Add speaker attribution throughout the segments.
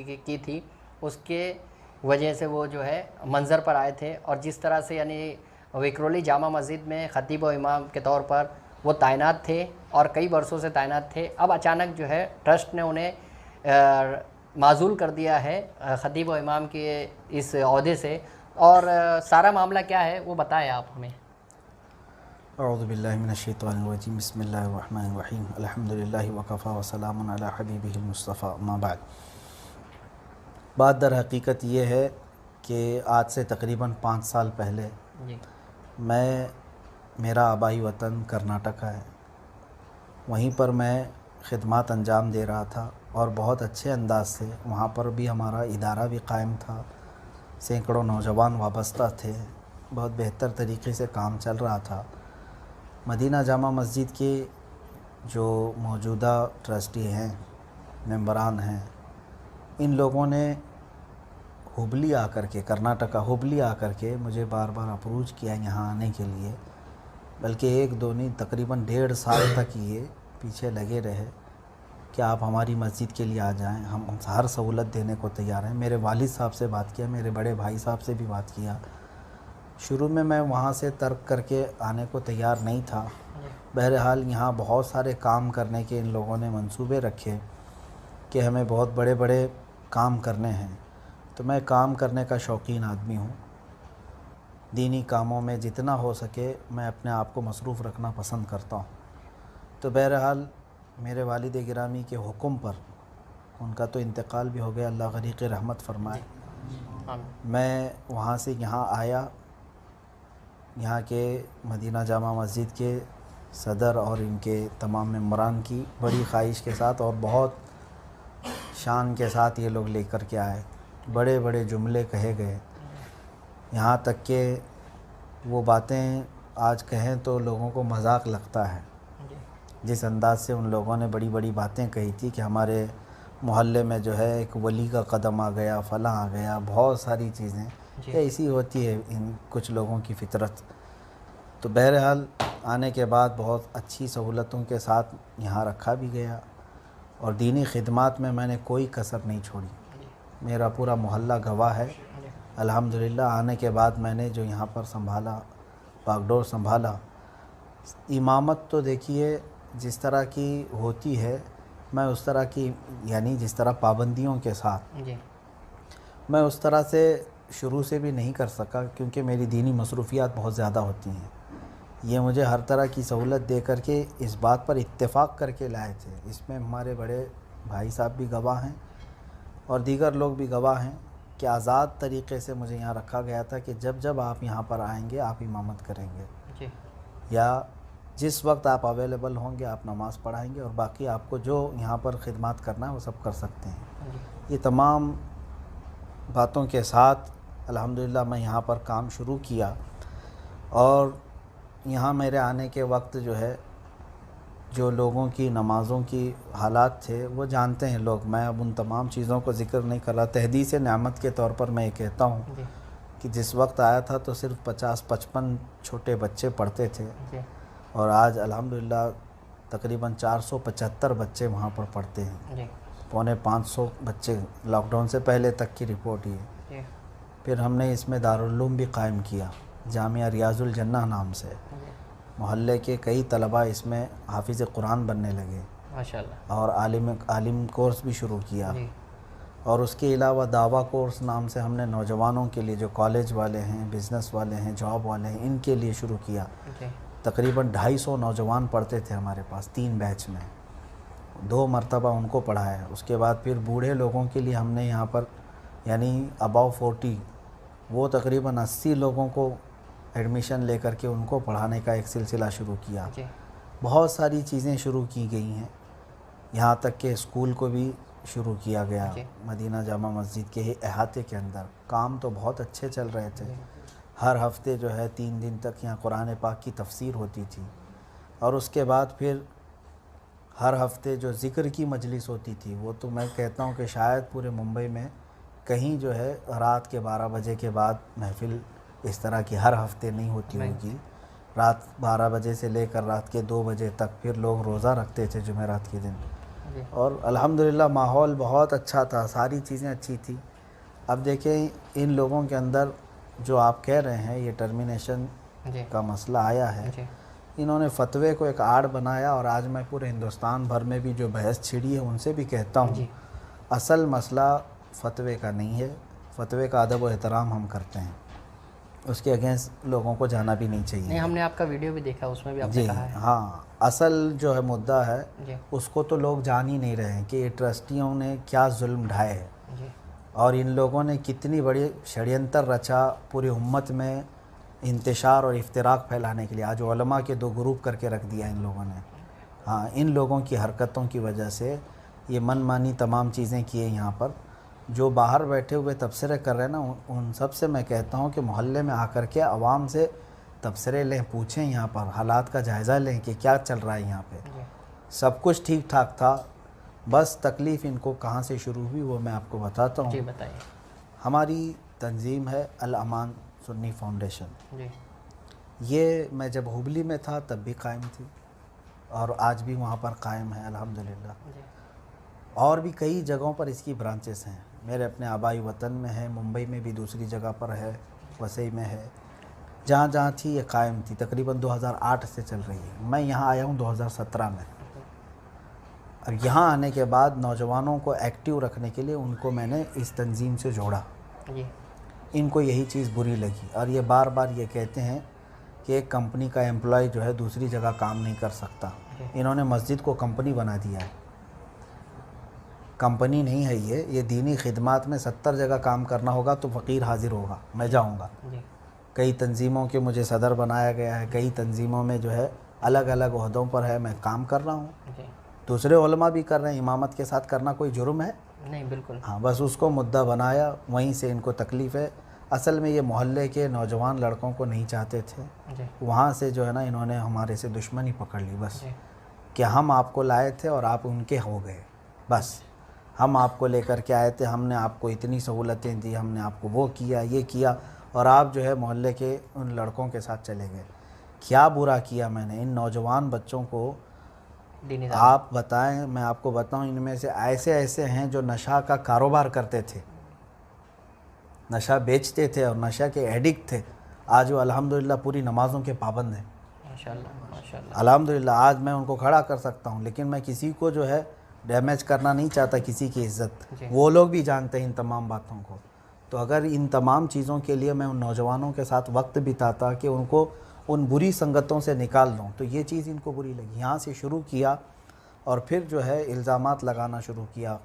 Speaker 1: کی تھی، اس کے وجہ سے وہ جو ہے منظر پر آئے تھے، اور جس طرح سے یعنی وکرولی جامع مسجد میں خطیب و امام کے طور پر وہ تعینات تھے اور کئی برسوں سے تعینات تھے، اب اچانک جو ہے ٹرسٹ نے انہیں معزول کر دیا ہے خطیب و امام کے اس عہدے سے، اور سارا معاملہ کیا ہے وہ بتائیں آپ ہمیں۔
Speaker 2: اعوذ باللہ من الشیطان الرجیم، بسم اللہ الرحمن الرحیم، الحمدللہ وکفی وسلام علی حبیبہ المصطفیٰ، اما بعد۔ بات در حقیقت یہ ہے کہ آج سے تقریباً 5 سال پہلے
Speaker 1: جی
Speaker 2: میرا آبائی وطن کرناٹکا ہے، وہیں پر میں خدمات انجام دے رہا تھا، اور بہت اچھے انداز سے وہاں پر بھی ہمارا ادارہ بھی قائم تھا، سینکڑوں نوجوان وابستہ تھے، بہت بہتر طریقے سے کام چل رہا تھا۔ مدینہ جامع مسجد کے جو موجودہ ٹرسٹی ہیں، ممبران ہیں، ان لوگوں نے ہبلی آ کر کے، کرناٹکا ہبلی آ کر کے مجھے بار بار اپروچ کیا یہاں آنے کے لیے، بلکہ 1 2 نہیں تقریباً 1.5 سال تک یہ پیچھے لگے رہے کہ آپ ہماری مسجد کے لیے آ جائیں، ہم ہر سہولت دینے کو تیار ہیں۔ میرے والد صاحب سے بات کیا، میرے بڑے بھائی صاحب سے بھی بات کیا۔ شروع میں وہاں سے ترک کر کے آنے کو تیار نہیں تھا، بہرحال یہاں بہت سارے کام کرنے کے ان لوگوں نے منصوبے رکھے کہ ہمیں بہت بڑے بڑے کام کرنے ہیں، تو میں کام کرنے کا شوقین آدمی ہوں، دینی کاموں میں جتنا ہو سکے میں اپنے آپ کو مصروف رکھنا پسند کرتا ہوں۔ تو بہرحال میرے والد گرامی کے حکم پر، ان کا تو انتقال بھی ہو گیا، اللہ غریق رحمت فرمائے، میں وہاں سے یہاں آیا۔ یہاں کے مدینہ جامع مسجد کے صدر اور ان کے تمام ممبران کی بڑی خواہش کے ساتھ اور بہت شان کے ساتھ یہ لوگ لے کر کے آئے، بڑے بڑے جملے کہے گئے، یہاں تک کہ وہ باتیں آج کہیں تو لوگوں کو مذاق لگتا ہے، جس انداز سے ان لوگوں نے بڑی بڑی باتیں کہی تھی کہ ہمارے محلے میں جو ہے ایک ولی کا قدم آ گیا، فلاں آ گیا، بہت ساری چیزیں ایسی ہوتی ہے ان کچھ لوگوں کی فطرت۔ تو بہرحال آنے کے بعد بہت اچھی سہولتوں کے ساتھ یہاں رکھا بھی گیا، اور دینی خدمات میں نے کوئی کسر نہیں چھوڑی، میرا پورا محلہ گواہ ہے۔ الحمدللہ آنے کے بعد میں نے جو یہاں پر سنبھالا، باغڈور سنبھالا، امامت تو دیکھیے جس طرح کی ہوتی ہے، میں اس طرح کی یعنی جس طرح پابندیوں کے ساتھ میں اس طرح سے شروع سے بھی نہیں کر سکا، کیونکہ میری دینی مصروفیات بہت زیادہ ہوتی ہیں۔ یہ مجھے ہر طرح کی سہولت دے کر کے اس بات پر اتفاق کر کے لائے تھے، اس میں ہمارے بڑے بھائی صاحب بھی گواہ ہیں اور دیگر لوگ بھی گواہ ہیں کہ آزاد طریقے سے مجھے یہاں رکھا گیا تھا کہ جب آپ یہاں پر آئیں گے آپ امامت کریں گے، یا جس وقت آپ اویلیبل ہوں گے آپ نماز پڑھائیں گے، اور باقی آپ کو جو یہاں پر خدمات کرنا ہے وہ سب کر سکتے ہیں۔ یہ تمام باتوں کے ساتھ الحمدللہ میں یہاں پر کام شروع کیا، اور یہاں میرے آنے کے وقت جو ہے جو لوگوں کی نمازوں کی حالات تھے وہ جانتے ہیں لوگ، میں اب ان تمام چیزوں کو ذکر نہیں کر رہا۔ تحدیث نعمت کے طور پر میں یہ کہتا ہوں کہ جس وقت آیا تھا تو صرف 50-55 چھوٹے بچے پڑھتے تھے، اور آج الحمدللہ تقریباً 475 بچے وہاں پر پڑھتے ہیں، 450 بچے لاک ڈاؤن سے پہلے تک کی رپورٹ یہ۔ پھر ہم نے اس میں دارالعلوم بھی قائم کیا، جامعہ ریاض الجنہ نام سے، محلے کے کئی طلباء اس میں حافظ قرآن بننے لگے، ماشاءاللہ، اور عالم کورس بھی شروع کیا، اور اس کے علاوہ دعویٰ کورس نام سے ہم نے نوجوانوں کے لیے جو کالج والے ہیں، بزنس والے ہیں، جاب والے ہیں، ان کے لیے شروع کیا۔ تقریباً 250 نوجوان پڑھتے تھے ہمارے پاس 3 بیچ میں، 2 مرتبہ ان کو پڑھایا۔ اس کے بعد پھر بوڑھے لوگوں کے لیے ہم نے یہاں پر یعنی اباؤ 40 وہ تقریباً 80 لوگوں کو ایڈمیشن لے کر کے ان کو پڑھانے کا ایک سلسلہ شروع کیا۔ بہت ساری چیزیں شروع کی گئی ہیں، یہاں تک کہ اسکول کو بھی شروع کیا گیا مدینہ جامع مسجد کے احاطے کے اندر۔ کام تو بہت اچھے چل رہے تھے، ہر ہفتے جو ہے 3 دن تک یہاں قرآن پاک کی تفسیر ہوتی تھی، اور اس کے بعد پھر ہر ہفتے جو ذکر کی مجلس ہوتی تھی، وہ تو میں کہتا ہوں کہ شاید پورے ممبئی میں کہیں جو ہے رات کے 12 بجے کے بعد محفل اس طرح کی ہر ہفتے نہیں ہوتی ہوگی۔ رات 12 بجے سے لے کر رات کے 2 بجے تک پھر لوگ روزہ رکھتے تھے جمعرات کے دن،
Speaker 1: جی
Speaker 2: اور الحمدللہ ماحول بہت اچھا تھا، ساری چیزیں اچھی تھی۔ اب دیکھیں ان لوگوں کے اندر جو آپ کہہ رہے ہیں یہ ٹرمینیشن
Speaker 1: جی
Speaker 2: کا مسئلہ آیا ہے،
Speaker 1: جی
Speaker 2: انہوں نے فتوے کو ایک آڑ بنایا، اور آج میں پورے ہندوستان بھر میں بھی جو بحث چھڑی ہے ان سے بھی کہتا ہوں
Speaker 1: جی
Speaker 2: اصل مسئلہ فتوے کا نہیں ہے، فتوے کا ادب و احترام ہم کرتے ہیں، اس کے اگینسٹ لوگوں کو جانا بھی نہیں چاہیے۔
Speaker 1: نہیں، ہم نے آپ کا ویڈیو بھی دیکھا، اس میں بھی آپ نے
Speaker 2: جی
Speaker 1: کہا ہے۔
Speaker 2: ہاں، اصل جو ہے مدعا ہے
Speaker 1: جی
Speaker 2: اس کو تو لوگ جان ہی نہیں رہے ہیں کہ یہ ٹرسٹیوں نے کیا ظلم ڈھائے ہیں،
Speaker 1: جی
Speaker 2: اور ان لوگوں نے کتنی بڑی شڑینتر رچا پوری امت میں انتشار اور افتراق پھیلانے کے لیے۔ آج علماء کے دو گروپ کر کے رکھ دیا ان لوگوں نے۔ ہاں، ان لوگوں کی حرکتوں کی وجہ سے یہ من مانی تمام چیزیں کیے۔ یہاں پر جو باہر بیٹھے ہوئے تبصرے کر رہے ہیں نا، ان سب سے میں کہتا ہوں کہ محلے میں آ کر کے عوام سے تبصرے لیں، پوچھیں، یہاں پر حالات کا جائزہ لیں کہ کیا چل رہا ہے یہاں پہ۔
Speaker 1: جی
Speaker 2: سب کچھ ٹھیک ٹھاک تھا، بس تکلیف ان کو کہاں سے شروع ہوئی وہ میں آپ کو بتاتا ہوں۔
Speaker 1: جی بتائیے۔
Speaker 2: ہماری تنظیم ہے الامان سنی فاؤنڈیشن،
Speaker 1: جی
Speaker 2: یہ میں جب ہبلی میں تھا تب بھی قائم تھی، اور آج بھی وہاں پر قائم ہے الحمدللہ۔
Speaker 1: جی
Speaker 2: اور بھی کئی جگہوں پر اس کی برانچز ہیں، میرے اپنے آبائی وطن میں ہے، ممبئی میں بھی دوسری جگہ پر ہے، وسئی میں ہے، جہاں جہاں تھی یہ قائم تھی۔ تقریباً 2008 سے چل رہی ہے، میں یہاں آیا ہوں 2017 میں۔ اور یہاں آنے کے بعد نوجوانوں کو ایکٹیو رکھنے کے لیے ان کو میں نے اس تنظیم سے جوڑا۔
Speaker 1: جی
Speaker 2: ان کو یہی چیز بری لگی، اور یہ بار بار یہ کہتے ہیں کہ ایک کمپنی کا امپلائی جو ہے دوسری جگہ کام نہیں کر سکتا۔
Speaker 1: جی
Speaker 2: انہوں نے مسجد کو کمپنی بنا دیا ہے، کمپنی نہیں ہے یہ دینی خدمات میں 70 جگہ کام کرنا ہوگا تو فقیر حاضر ہوگا، میں جاؤں گا۔
Speaker 1: جی
Speaker 2: کئی تنظیموں کے مجھے صدر بنایا گیا ہے، کئی تنظیموں میں جو ہے الگ الگ عہدوں پر ہے، میں کام کر رہا ہوں،
Speaker 1: جی
Speaker 2: دوسرے علماء بھی کر رہے ہیں۔ امامت کے ساتھ کرنا کوئی جرم ہے؟
Speaker 1: نہیں، بالکل۔
Speaker 2: ہاں، بس اس کو مدعا بنایا، وہیں سے ان کو تکلیف ہے۔ اصل میں یہ محلے کے نوجوان لڑکوں کو نہیں چاہتے تھے،
Speaker 1: جی
Speaker 2: وہاں سے جو ہے نا انہوں نے ہمارے سے دشمنی پکڑ لی بس،
Speaker 1: جی
Speaker 2: کہ ہم آپ کو لائے تھے اور آپ ان کے ہو گئے، بس ہم آپ کو لے کر کے آئے تھے، ہم نے آپ کو اتنی سہولتیں دی، ہم نے آپ کو وہ کیا یہ کیا، اور آپ جو ہے محلے کے ان لڑکوں کے ساتھ چلے گئے۔ کیا برا کیا میں نے ان نوجوان بچوں کو؟
Speaker 1: دینی
Speaker 2: آپ بتائیں، میں آپ کو بتاؤں، ان میں سے ایسے ہیں جو نشہ کا کاروبار کرتے تھے، نشہ بیچتے تھے اور نشہ کے ایڈکٹ تھے، آج وہ الحمدللہ پوری نمازوں کے پابند ہیں۔
Speaker 1: ماشاءاللہ ماشاءاللہ۔
Speaker 2: الحمدللہ آج میں ان کو کھڑا کر سکتا ہوں، لیکن میں کسی کو جو ہے ڈیمیج کرنا نہیں چاہتا، کسی کی عزت۔
Speaker 1: جی
Speaker 2: وہ لوگ بھی جانتے ہیں ان تمام باتوں کو۔ تو اگر ان تمام چیزوں کے لیے میں ان نوجوانوں کے ساتھ وقت بتاتا کہ ان کو ان بری سنگتوں سے نکال دوں، تو یہ چیز ان کو بری لگی۔ یہاں سے شروع کیا، اور پھر جو ہے الزامات لگانا شروع کیا،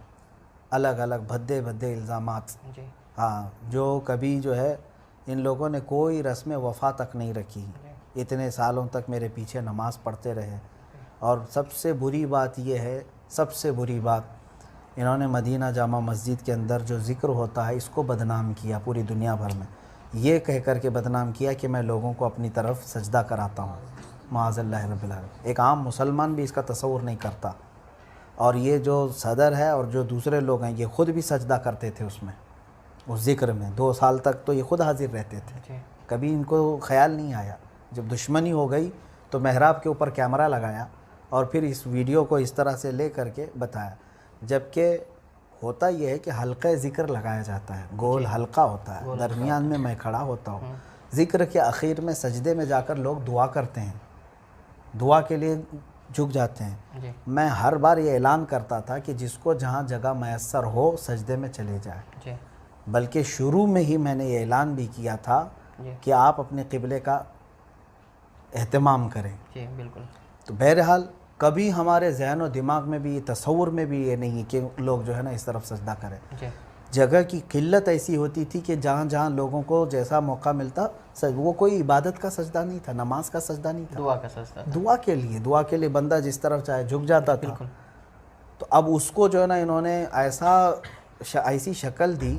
Speaker 2: الگ الگ بھدے الزامات۔
Speaker 1: جی
Speaker 2: ہاں، جو کبھی جو ہے ان لوگوں نے کوئی رسم وفا تک نہیں رکھی، اتنے سالوں تک میرے پیچھے نماز پڑھتے رہے۔ اور سب سے بری بات یہ ہے، سب سے بری بات، انہوں نے مدینہ جامع مسجد کے اندر جو ذکر ہوتا ہے اس کو بدنام کیا پوری دنیا بھر میں، یہ کہہ کر کے بدنام کیا کہ میں لوگوں کو اپنی طرف سجدہ کراتا ہوں، معاذ اللہ رب العالمین۔ ایک عام مسلمان بھی اس کا تصور نہیں کرتا، اور یہ جو صدر ہے اور جو دوسرے لوگ ہیں یہ خود بھی سجدہ کرتے تھے اس میں، اس ذکر میں 2 سال تک تو یہ خود حاضر رہتے تھے،
Speaker 1: جی
Speaker 2: کبھی ان کو خیال نہیں آیا۔ جب دشمنی ہو گئی تو محراب کے اوپر کیمرہ لگایا اور پھر اس ویڈیو کو اس طرح سے لے کر کے بتایا، جبکہ ہوتا یہ ہے کہ حلقہ ذکر لگایا جاتا ہے، گول حلقہ ہوتا ہے، درمیان میں میں کھڑا ہوتا ہوں، ذکر کے اخیر میں سجدے میں جا کر لوگ دعا کرتے ہیں، دعا کے لیے جھک جاتے ہیں۔
Speaker 1: جی
Speaker 2: میں ہر بار یہ اعلان کرتا تھا کہ جس کو جہاں جگہ میسر ہو سجدے میں چلے جائے،
Speaker 1: جی
Speaker 2: بلکہ شروع میں ہی میں نے یہ اعلان بھی کیا تھا
Speaker 1: جی
Speaker 2: کہ آپ اپنے قبلے کا اہتمام کریں۔
Speaker 1: جی بالکل۔
Speaker 2: تو بہرحال کبھی ہمارے ذہن و دماغ میں بھی، تصور میں بھی یہ نہیں کہ لوگ جو ہے نا اس طرف سجدہ کریں۔
Speaker 1: جی
Speaker 2: جگہ کی قلت ایسی ہوتی تھی کہ جہاں جہاں لوگوں کو جیسا موقع ملتا، وہ کوئی عبادت کا سجدہ نہیں تھا، نماز کا سجدہ نہیں تھا،
Speaker 1: دعا کا سجدہ تھا۔
Speaker 2: دعا کے لیے بندہ جس طرف چاہے جھک جاتا تھا۔
Speaker 1: بالکل۔
Speaker 2: تو اب اس کو جو ہے نا انہوں نے ایسی شکل دی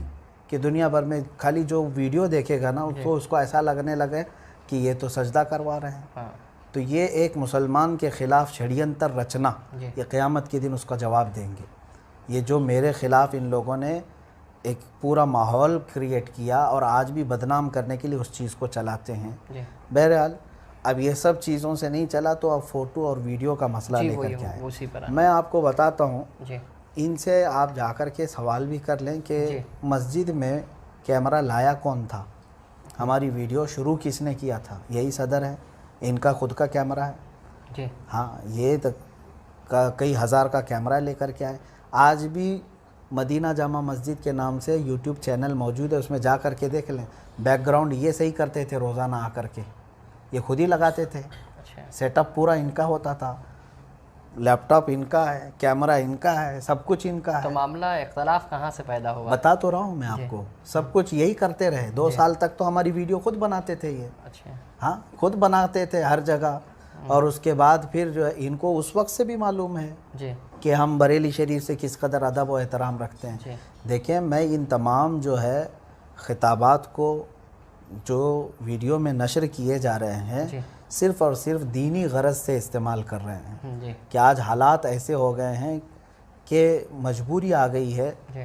Speaker 2: کہ دنیا بھر میں خالی جو ویڈیو دیکھے گا نا اس کو ایسا لگنے لگے کہ یہ تو سجدہ کروا رہے ہیں۔
Speaker 1: ہاں
Speaker 2: تو یہ ایک مسلمان کے خلاف شڑینتر رچنا،
Speaker 1: جی
Speaker 2: یہ قیامت کے دن اس کا جواب دیں گے۔ یہ جو میرے خلاف ان لوگوں نے ایک پورا ماحول کریٹ کیا اور آج بھی بدنام کرنے کے لیے اس چیز کو چلاتے ہیں۔
Speaker 1: جی
Speaker 2: بہرحال اب یہ سب چیزوں سے نہیں چلا تو اب فوٹو اور ویڈیو کا مسئلہ لے کر کے آئے.
Speaker 1: اسی پر
Speaker 2: میں آپ کو بتاتا ہوں,
Speaker 1: جی
Speaker 2: ان سے آپ جا کر کے سوال بھی کر لیں کہ مسجد میں کیمرہ لایا کون تھا, ہماری ویڈیو شروع کس نے کیا تھا. یہی صدر ہے, ان کا خود کا کیمرہ ہے.
Speaker 1: جی
Speaker 2: ہاں, یہ کئی ہزار کا کیمرہ لے کر کے آئے. آج بھی مدینہ جامع مسجد کے نام سے یوٹیوب چینل موجود ہے, اس میں جا کر کے دیکھ لیں. بیک گراؤنڈ یہ صحیح کرتے تھے روزانہ آ کر کے, یہ خود ہی لگاتے تھے.
Speaker 1: اچھا,
Speaker 2: سیٹ اپ پورا ان کا ہوتا تھا, لیپ ٹاپ ان کا ہے, کیمرہ ان کا ہے, سب کچھ ان کا ہے.
Speaker 1: تو معاملہ اختلاف کہاں سے پیدا ہوا؟
Speaker 2: بتا تو رہا ہوں میں آپ کو, سب کچھ یہی کرتے رہے. 2 سال تک تو ہماری ویڈیو خود بناتے تھے یہ.
Speaker 1: اچھا,
Speaker 2: ہاں, خود بناتے تھے ہر جگہ. اور اس کے بعد پھر جو ہے ان کو اس وقت سے بھی معلوم ہے
Speaker 1: جی
Speaker 2: کہ ہم بریلی شریف سے کس قدر ادب و احترام رکھتے ہیں.
Speaker 1: جی
Speaker 2: دیکھیں, میں ان تمام جو ہے خطابات کو جو ویڈیو میں نشر کیے جا رہے ہیں
Speaker 1: جی
Speaker 2: صرف اور صرف دینی غرض سے استعمال کر رہے ہیں.
Speaker 1: جی
Speaker 2: کہ آج حالات ایسے ہو گئے ہیں کہ مجبوری آ گئی ہے
Speaker 1: جی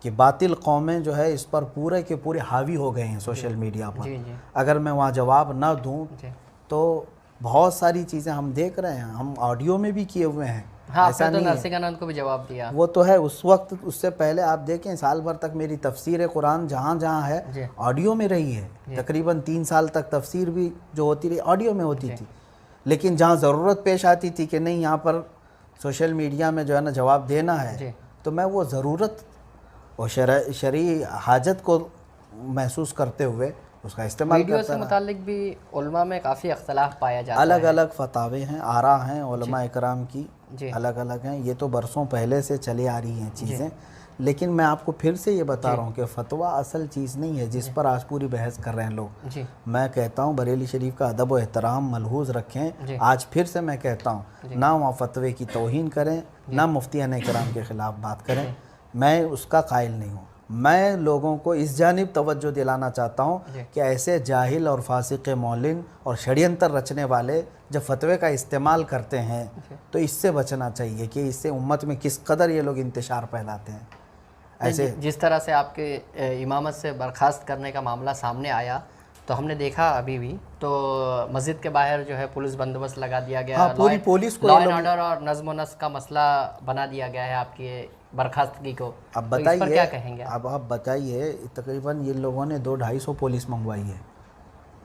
Speaker 2: کہ باطل قومیں جو ہے اس پر پورے کے پورے حاوی ہو گئے ہیں سوشل میڈیا پر.
Speaker 1: جی جی
Speaker 2: اگر میں وہاں جواب نہ دوں
Speaker 1: جی
Speaker 2: تو بہت ساری چیزیں ہم دیکھ رہے ہیں, ہم آڈیو میں بھی کیے ہوئے ہیں.
Speaker 1: ہاں, آپ نے تو نرسنگ آنند کو بھی جواب دیا.
Speaker 2: وہ تو ہے اس وقت, اس سے پہلے آپ دیکھیں سال بھر تک میری تفسیر قرآن جہاں جہاں ہے
Speaker 1: جی
Speaker 2: آڈیو میں رہی ہے. تقریباً 3 سال تک تفسیر بھی جو ہوتی رہی آڈیو میں ہوتی تھی. لیکن جہاں ضرورت پیش آتی تھی کہ نہیں یہاں پر سوشل میڈیا میں جو ہے نا جواب دینا ہے, تو میں وہ ضرورت اور شرعی حاجت کو محسوس کرتے ہوئے اس کا استعمال
Speaker 1: ویڈیو
Speaker 2: کرتا
Speaker 1: سے
Speaker 2: رہا.
Speaker 1: متعلق بھی علماء میں کافی اختلاف پایا جاتا ہے.
Speaker 2: الگ الگ فتاوے ہیں, آراء ہیں علماء اکرام کی,
Speaker 1: جی
Speaker 2: الگ الگ ہیں. یہ تو برسوں پہلے سے چلی آ رہی ہیں چیزیں. لیکن میں آپ کو پھر سے یہ بتا رہا ہوں کہ فتویٰ اصل چیز نہیں ہے جس پر آج پوری بحث کر رہے ہیں لوگ.
Speaker 1: جی
Speaker 2: میں کہتا ہوں بریلی شریف کا ادب و احترام ملحوظ رکھیں. آج پھر سے میں کہتا ہوں, نہ وہاں فتوے کی توہین کریں, نہ مفتیان کرام کے خلاف بات کریں. میں اس کا قائل نہیں ہوں. میں لوگوں کو اس جانب توجہ دلانا چاہتا ہوں کہ ایسے جاہل اور فاسق مولن اور شڑینتر رچنے والے جب فتوے کا استعمال کرتے ہیں تو اس سے بچنا چاہیے کہ اس سے امت میں کس قدر یہ لوگ انتشار پھیلاتے ہیں. ایسے
Speaker 1: جس طرح سے آپ کے امامت سے برخاست کرنے کا معاملہ سامنے آیا تو ہم نے دیکھا ابھی بھی تو مسجد کے باہر جو ہے پولیس بندوبست لگا دیا گیا.
Speaker 2: ہاں, پوری پولیس کو
Speaker 1: لا اینڈ آرڈر اور نظم و نسق کا مسئلہ بنا دیا گیا ہے آپ کی برخاستگی کو.
Speaker 2: اب
Speaker 1: تو اس پر
Speaker 2: بتائیے,
Speaker 1: کیا کہیں گے؟
Speaker 2: اب آپ بتائیے, تقریباً یہ لوگوں نے 200-250 پولیس منگوائی ہے,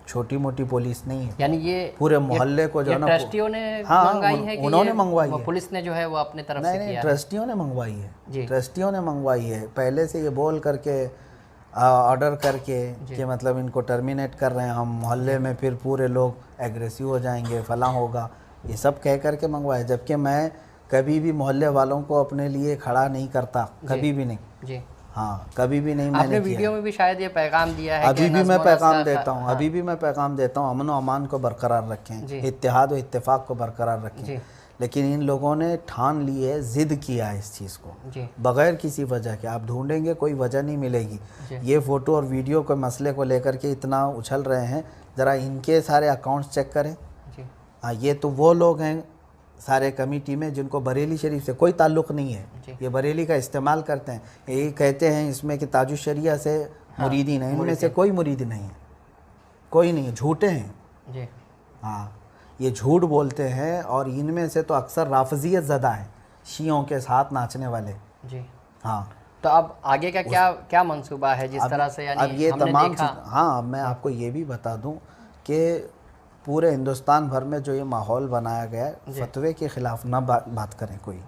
Speaker 2: چھوٹی موٹی پولیس نہیں ہے.
Speaker 1: یعنی یہ
Speaker 2: پورے محلے کو جو ہے نا
Speaker 1: ٹرسٹیوں نے منگائی ہے کہ
Speaker 2: انہوں نے منگوائی ہے,
Speaker 1: پولیس نے جو ہے وہ اپنے طرف سے کیا؟
Speaker 2: ٹرسٹیوں نے منگوائی ہے. ٹرسٹیوں نے منگوائی ہے. پہلے سے یہ بول کر کے آرڈر کر کے کہ مطلب ان کو ٹرمینیٹ کر رہے ہیں ہم, محلے میں پھر پورے لوگ ایگریسو ہو جائیں گے, فلاں ہوگا, یہ سب کہہ کر کے منگوائے. جبکہ میں کبھی بھی محلے والوں کو اپنے لیے کھڑا نہیں کرتا, کبھی بھی نہیں.
Speaker 1: جی
Speaker 2: ہاں, کبھی بھی نہیں. میں
Speaker 1: نے ویڈیو میں بھی شاید یہ پیغام دیا ہے.
Speaker 2: ابھی بھی میں پیغام دیتا ہوں, ابھی بھی میں پیغام دیتا ہوں, امن و امان کو برقرار رکھیں, اتحاد و اتفاق کو برقرار رکھیں. لیکن ان لوگوں نے ٹھان لی ہے, ضد کیا ہے اس چیز کو بغیر کسی وجہ کے. آپ ڈھونڈیں گے کوئی وجہ نہیں ملے گی. یہ فوٹو اور ویڈیو کے مسئلے کو لے کر کے اتنا اچھل رہے ہیں, ذرا ان کے سارے اکاؤنٹس چیک کریں. ہاں, یہ تو وہ لوگ ہیں سارے کمیٹی میں جن کو بریلی شریف سے کوئی تعلق نہیں ہے. یہ بریلی کا استعمال کرتے ہیں. یہ کہتے ہیں اس میں کہ تاج الشریعہ سے مریدین ہیں, ان میں سے کوئی مرید نہیں ہے, کوئی نہیں ہے, جھوٹے ہیں. ہاں, یہ جھوٹ بولتے ہیں. اور ان میں سے تو اکثر رافضیت زدہ ہیں, شیعوں کے ساتھ ناچنے والے. ہاں,
Speaker 1: تو اب آگے کا کیا منصوبہ ہے جس طرح سے
Speaker 2: اب یہ تمام ہاں, میں آپ کو یہ بھی بتا دوں کہ پورے ہندوستان بھر میں جو یہ ماحول بنایا گیا ہے, فتوے کے خلاف نہ بات کریں کوئی.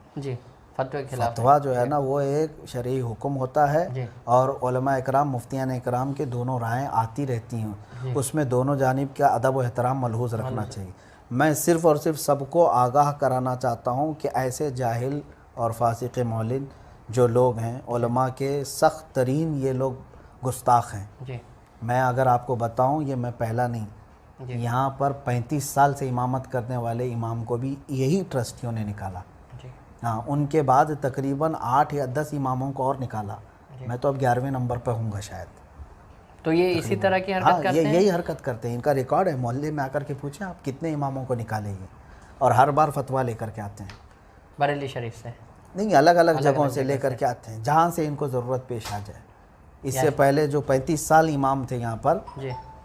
Speaker 1: فتوے کے خلاف
Speaker 2: فتویٰ جو ہے نا وہ ایک شرعی حکم ہوتا ہے, اور علماء اکرام مفتیان اکرام کے دونوں رائیں آتی رہتی ہیں. اس میں دونوں جانب کا ادب و احترام ملحوظ رکھنا چاہیے. میں صرف اور صرف سب کو آگاہ کرانا چاہتا ہوں کہ ایسے جاہل اور فاسق مولن جو لوگ ہیں, علماء کے سخت ترین یہ لوگ گستاخ ہیں. میں اگر آپ کو بتاؤں, یہ میں پہلا نہیں, یہاں پر 35 سال سے امامت کرنے والے امام کو بھی یہی ٹرسٹیوں نے نکالا. ہاں, ان کے بعد تقریباً 8 یا 10 اماموں کو اور نکالا. میں تو اب 11ویں نمبر پہ ہوں گا شاید.
Speaker 1: تو یہ اسی طرح کی حرکت کرتے ہیں؟
Speaker 2: یہی حرکت کرتے ہیں. ان کا ریکارڈ ہے, محلے میں آ کر کے پوچھیں آپ کتنے اماموں کو نکالے گے, اور ہر بار فتویٰ لے کر کے آتے ہیں.
Speaker 1: بریلی شریف سے
Speaker 2: نہیں, الگ الگ جگہوں سے لے کر کے آتے ہیں جہاں سے ان کو ضرورت پیش آ جائے. اس سے پہلے جو 35 سال امام تھے یہاں پر,